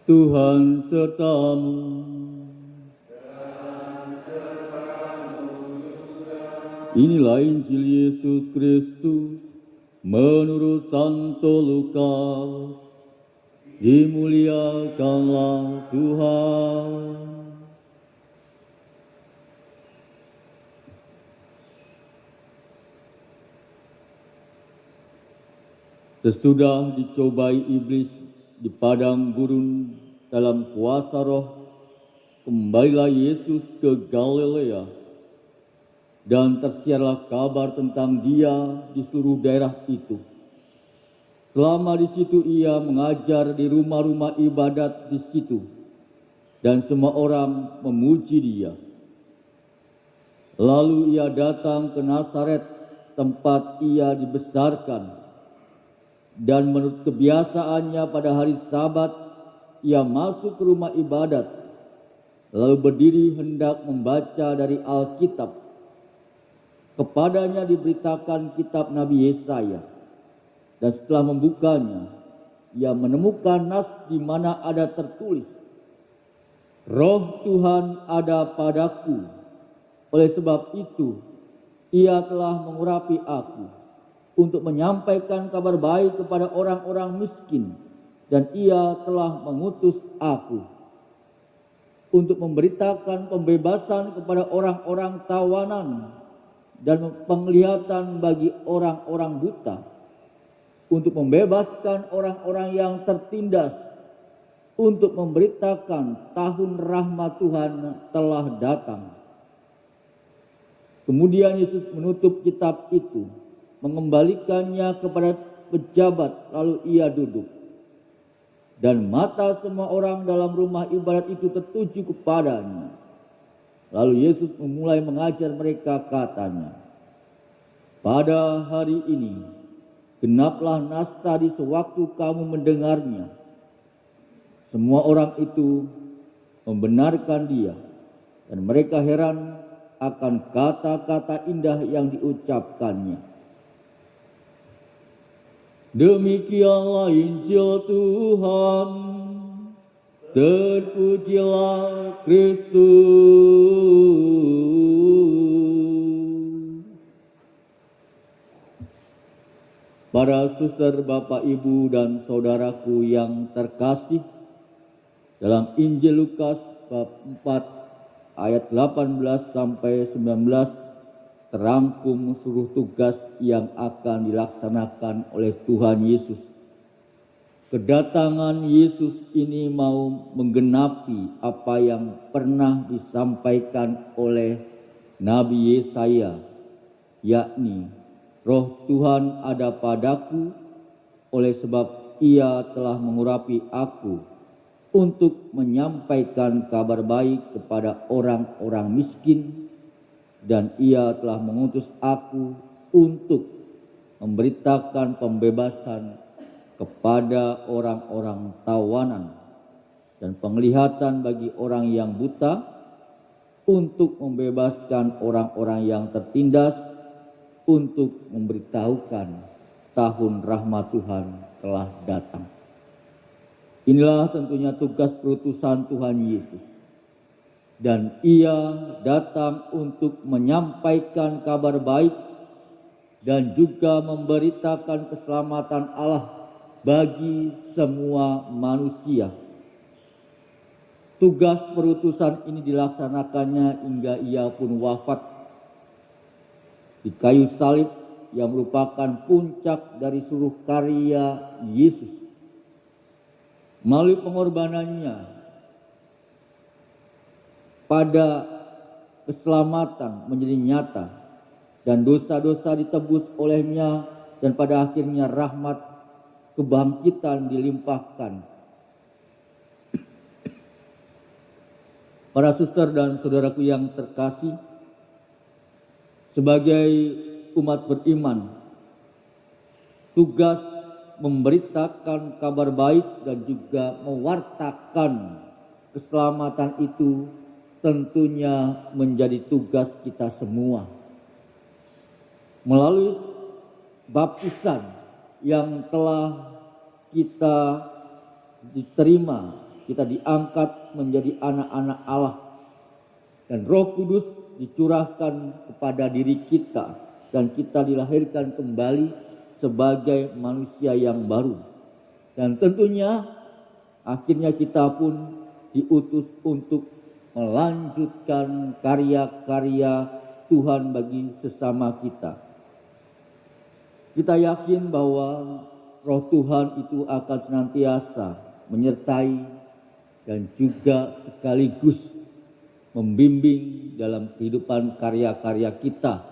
Tuhan sertamu. Inilah Injil Yesus Kristus menurut Santo Lukas. Dimuliakanlah Tuhan. Sesudah dicobai iblis di padang gurun dalam kuasa roh, kembalilah Yesus ke Galilea, dan tersiarlah kabar tentang Dia di seluruh daerah itu. Selama di situ Ia mengajar di rumah-rumah ibadat di situ, dan semua orang memuji Dia. Lalu Ia datang ke Nazaret, tempat Ia dibesarkan. Dan menurut kebiasaannya pada hari Sabat, Ia masuk ke rumah ibadat, lalu berdiri hendak membaca dari Alkitab. Kepadanya diberitakan kitab Nabi Yesaya. Dan setelah membukanya, ia menemukan nas di mana ada tertulis, Roh Tuhan ada padaku, oleh sebab itu Ia telah mengurapi aku untuk menyampaikan kabar baik kepada orang-orang miskin, dan Ia telah mengutus aku untuk memberitakan pembebasan kepada orang-orang tawanan dan penglihatan bagi orang-orang buta, untuk membebaskan orang-orang yang tertindas, untuk memberitakan tahun rahmat Tuhan telah datang. Kemudian Yesus menutup kitab itu, mengembalikannya kepada pejabat, lalu Ia duduk. Dan mata semua orang dalam rumah ibadat itu tertuju kepadanya. Lalu Yesus memulai mengajar mereka, katanya, pada hari ini genaplah nas tadi sewaktu kamu mendengarnya. Semua orang itu membenarkan Dia, dan mereka heran akan kata-kata indah yang diucapkannya. Demikianlah Injil Tuhan. Terpujilah Kristus. Para suster, Bapak, Ibu, dan saudaraku yang terkasih, dalam Injil Lukas bab 4 ayat 18 sampai 19 terangkum seluruh tugas yang akan dilaksanakan oleh Tuhan Yesus. Kedatangan Yesus ini mau menggenapi apa yang pernah disampaikan oleh Nabi Yesaya, yakni Roh Tuhan ada padaku, oleh sebab Ia telah mengurapi aku untuk menyampaikan kabar baik kepada orang-orang miskin, dan Ia telah mengutus aku untuk memberitakan pembebasan kepada orang-orang tawanan dan penglihatan bagi orang yang buta, untuk membebaskan orang-orang yang tertindas, untuk memberitahukan tahun rahmat Tuhan telah datang. Inilah tentunya tugas perutusan Tuhan Yesus. Dan Ia datang untuk menyampaikan kabar baik dan juga memberitakan keselamatan Allah bagi semua manusia. Tugas perutusan ini dilaksanakannya hingga Ia pun wafat di kayu salib, yang merupakan puncak dari seluruh karya Yesus. Melalui pengorbanannya pada keselamatan menjadi nyata, dan dosa-dosa ditebus olehnya, dan pada akhirnya rahmat kebangkitan dilimpahkan. Para suster dan saudaraku yang terkasih, sebagai umat beriman, tugas memberitakan kabar baik dan juga mewartakan keselamatan itu tentunya menjadi tugas kita semua. Melalui baptisan yang telah kita diterima kita diangkat menjadi anak-anak Allah dan Roh Kudus dicurahkan kepada diri kita dan kita dilahirkan kembali sebagai manusia yang baru. Dan tentunya akhirnya kita pun diutus untuk melanjutkan karya-karya Tuhan bagi sesama kita. Kita yakin bahwa Roh Tuhan itu akan senantiasa menyertai dan juga sekaligus membimbing dalam kehidupan karya-karya kita.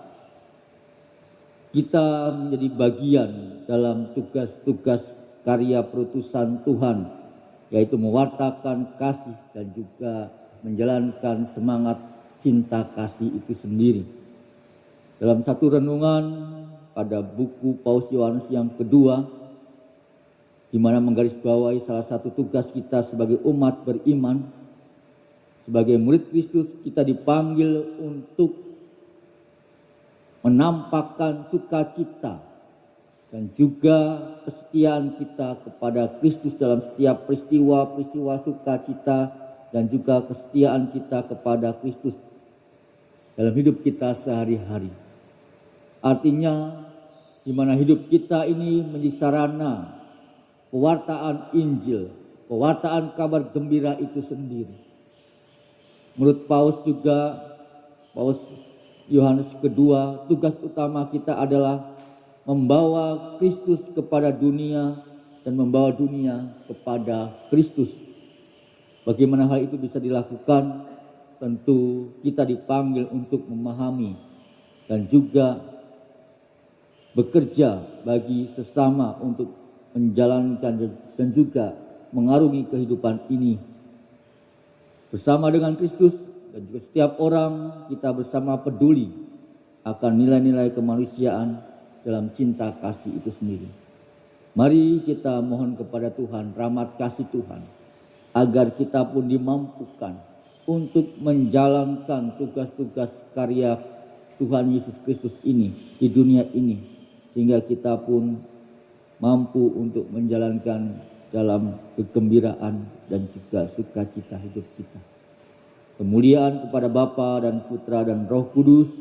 Kita menjadi bagian dalam tugas-tugas karya perutusan Tuhan, yaitu mewartakan kasih dan juga menjalankan semangat cinta kasih itu sendiri. Dalam satu renungan pada buku Paus Yohanes yang kedua, di mana menggarisbawahi salah satu tugas kita sebagai umat beriman, sebagai murid Kristus, kita dipanggil untuk menampakkan sukacita dan juga kesetiaan kita kepada Kristus dalam setiap peristiwa-peristiwa sukacita dan juga kesetiaan kita kepada Kristus dalam hidup kita sehari-hari. Artinya, di mana hidup kita ini menjadi sarana pewartaan Injil, pewartaan kabar gembira itu sendiri. Menurut Paus Yohanes kedua, tugas utama kita adalah membawa Kristus kepada dunia dan membawa dunia kepada Kristus. Bagaimana hal itu bisa dilakukan? Tentu kita dipanggil untuk memahami dan juga bekerja bagi sesama untuk menjalankan dan juga mengarungi kehidupan ini. Bersama dengan Kristus dan juga setiap orang kita bersama peduli akan nilai-nilai kemanusiaan dalam cinta kasih itu sendiri. Mari kita mohon kepada Tuhan, rahmat kasih Tuhan, agar kita pun dimampukan untuk menjalankan tugas-tugas karya Tuhan Yesus Kristus ini di dunia ini, sehingga kita pun mampu untuk menjalankan dalam kegembiraan dan juga sukacita hidup kita. Kemuliaan kepada Bapa dan Putra dan Roh Kudus,